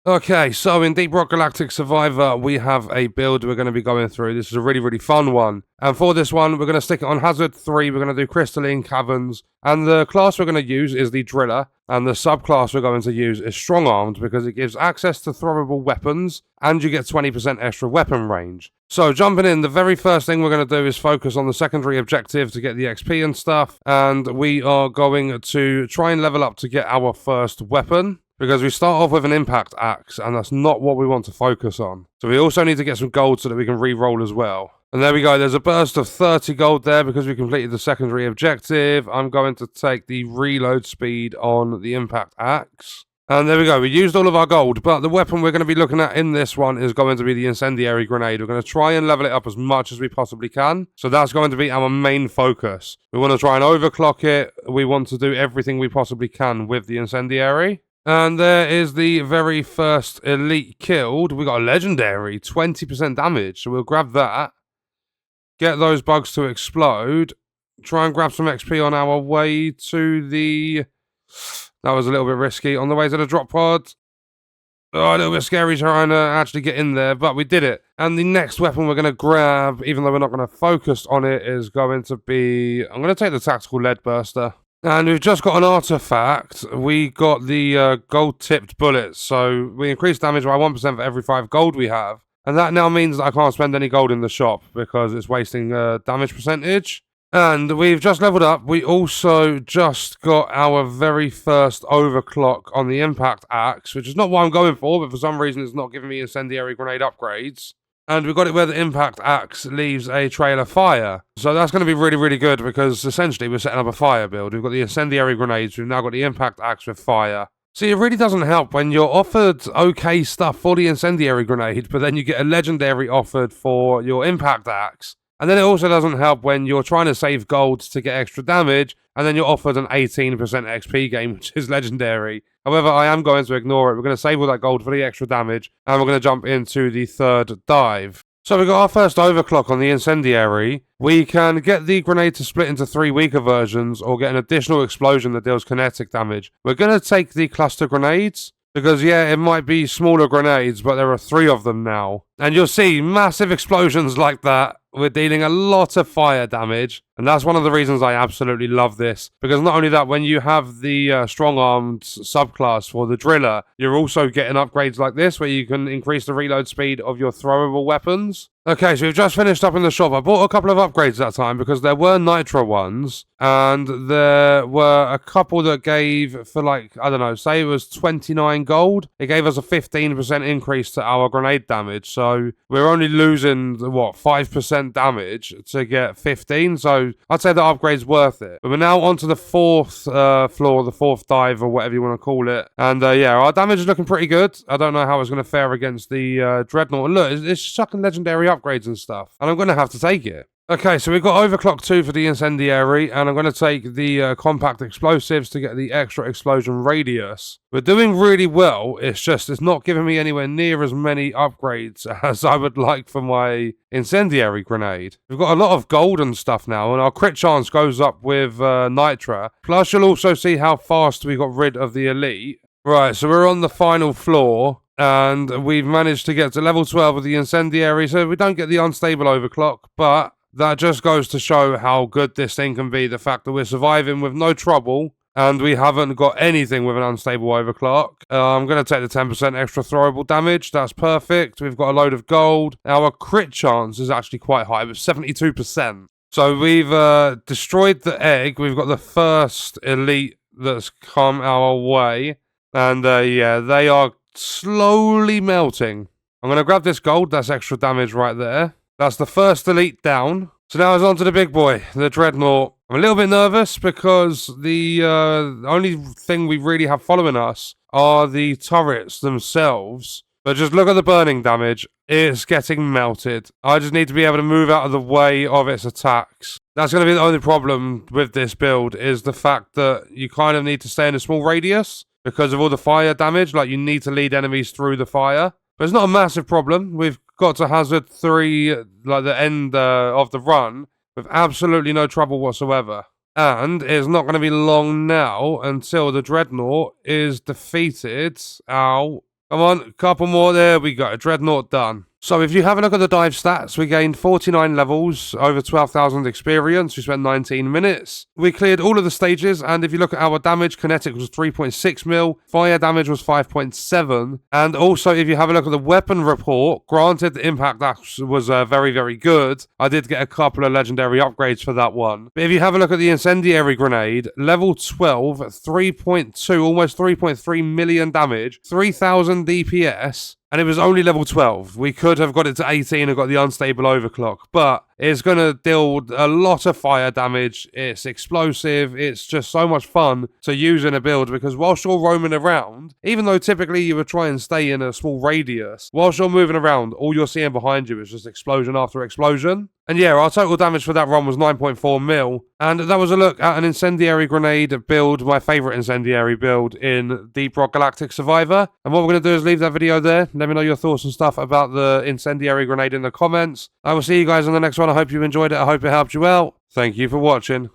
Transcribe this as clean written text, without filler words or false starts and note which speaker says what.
Speaker 1: Okay, so in Deep Rock Galactic Survivor, we have a build we're going to be going through. This is a really, really fun one. And for this one, we're going to stick it on Hazard 3. We're going to do Crystalline Caverns. And the class we're going to use is the Driller. And the subclass we're going to use is Strong Armed because it gives access to throwable weapons and you get 20% extra weapon range. So jumping in, the very first thing we're going to do is focus on the secondary objective to get the XP and stuff. And we are going to try and level up to get our first weapon, because we start off with an impact axe, and that's not what we want to focus on. So we also need to get some gold so that we can re-roll as well. And there we go, there's a burst of 30 gold there because we completed the secondary objective. I'm going to take the reload speed on the impact axe. And there we go, we used all of our gold, but the weapon we're going to be looking at in this one is going to be the Incendiary grenade. We're going to try and level it up as much as we possibly can. So that's going to be our main focus. We want to try and overclock it. We want to do everything we possibly can with the Incendiary. And there is the very first elite killed. We got a legendary, 20% damage. So we'll grab that. Get those bugs to explode. Try and grab some XP on our way to the... That was a little bit risky. On the way to the drop pod. Oh, a little bit scary trying to actually get in there, but we did it. And the next weapon we're going to grab, even though we're not going to focus on it, is going to be... I'm going to take the tactical lead burster. And we've just got an artifact. We got the gold-tipped bullets. So we increase damage by 1% for every 5 gold we have. And that now means that I can't spend any gold in the shop because it's wasting damage percentage. And we've just leveled up. We also just got our very first overclock on the impact axe, which is not what I'm going for, but for some reason it's not giving me incendiary grenade upgrades. And we've got it where the impact axe leaves a trail of fire. So that's going to be really, really good because essentially we're setting up a fire build. We've got the incendiary grenades. We've now got the impact axe with fire. See, it really doesn't help when you're offered okay stuff for the incendiary grenade, but then you get a legendary offered for your impact axe. And then it also doesn't help when you're trying to save gold to get extra damage, and then you're offered an 18% XP gain, which is legendary. However, I am going to ignore it. We're going to save all that gold for the extra damage, and we're going to jump into the third dive. So we've got our first overclock on the Incendiary. We can get the grenade to split into 3 weaker versions, or get an additional explosion that deals kinetic damage. We're going to take the cluster grenades, because yeah, it might be smaller grenades, but there are 3 of them now. And you'll see massive explosions like that. We're dealing a lot of fire damage, and that's one of the reasons I absolutely love this. Because not only that, when you have the strong-armed subclass for the Driller, you're also getting upgrades like this, where you can increase the reload speed of your throwable weapons. Okay, so we've just finished up in the shop. I bought a couple of upgrades that time, because there were nitro ones, and there were a couple that gave, for like, I don't know, say it was 29 gold. It gave us a 15% increase to our grenade damage, so we're only losing, what, 5% damage to get 15, so I'd say the upgrade's worth it. But we're now onto the 4th floor, the 4th dive, or whatever you want to call it. And yeah, our damage is looking pretty good. I don't know how it's going to fare against the Dreadnought. And look, it's chucking legendary upgrades and stuff, and I'm going to have to take it. Okay, so we've got Overclock 2 for the Incendiary, and I'm going to take the Compact Explosives to get the extra explosion radius. We're doing really well, it's just it's not giving me anywhere near as many upgrades as I would like for my Incendiary Grenade. We've got a lot of gold and stuff now, and our crit chance goes up with Nitra. Plus, you'll also see how fast we got rid of the Elite. Right, so we're on the final floor. And we've managed to get to level 12 of the Incendiary, so we don't get the unstable overclock, but that just goes to show how good this thing can be. The fact that we're surviving with no trouble, and we haven't got anything with an unstable overclock. I'm going to take the 10% extra throwable damage. That's perfect. We've got a load of gold. Our crit chance is actually quite high, with 72%. So we've destroyed the egg. We've got the first elite that's come our way. And yeah, they are slowly melting. I'm going to grab this gold. That's extra damage right there. That's the first elite down. So now it's on to the big boy, the Dreadnought. I'm a little bit nervous because the only thing we really have following us are the turrets themselves. But just look at the burning damage. It's getting melted. I just need to be able to move out of the way of its attacks. That's going to be the only problem with this build, is the fact that you kind of need to stay in a small radius because of all the fire damage. Like, you need to lead enemies through the fire. But it's not a massive problem. We've got to Hazard 3, like the end of the run, with absolutely no trouble whatsoever. And it's not going to be long now until the Dreadnought is defeated. Ow. Come on, couple more. There we go. Dreadnought done. So if you have a look at the dive stats, we gained 49 levels, over 12,000 experience, we spent 19 minutes. We cleared all of the stages, and if you look at our damage, kinetic was 3.6 mil, fire damage was 5.7, and also if you have a look at the weapon report, granted the impact that was very, very good, I did get a couple of legendary upgrades for that one. But if you have a look at the Incendiary grenade, level 12, 3.2, almost 3.3 million damage, 3,000 DPS, and it was only level 12. We could have got it to 18 and got the unstable overclock, but it's going to deal a lot of fire damage. It's explosive. It's just so much fun to use in a build because whilst you're roaming around, even though typically you would try and stay in a small radius, whilst you're moving around, all you're seeing behind you is just explosion after explosion. And yeah, our total damage for that run was 9.4 mil. And that was a look at an Incendiary grenade build, my favourite Incendiary build in Deep Rock Galactic Survivor. And what we're going to do is leave that video there. Let me know your thoughts and stuff about the Incendiary grenade in the comments. I will see you guys on the next one. I hope you enjoyed it. I hope it helped you out. Thank you for watching.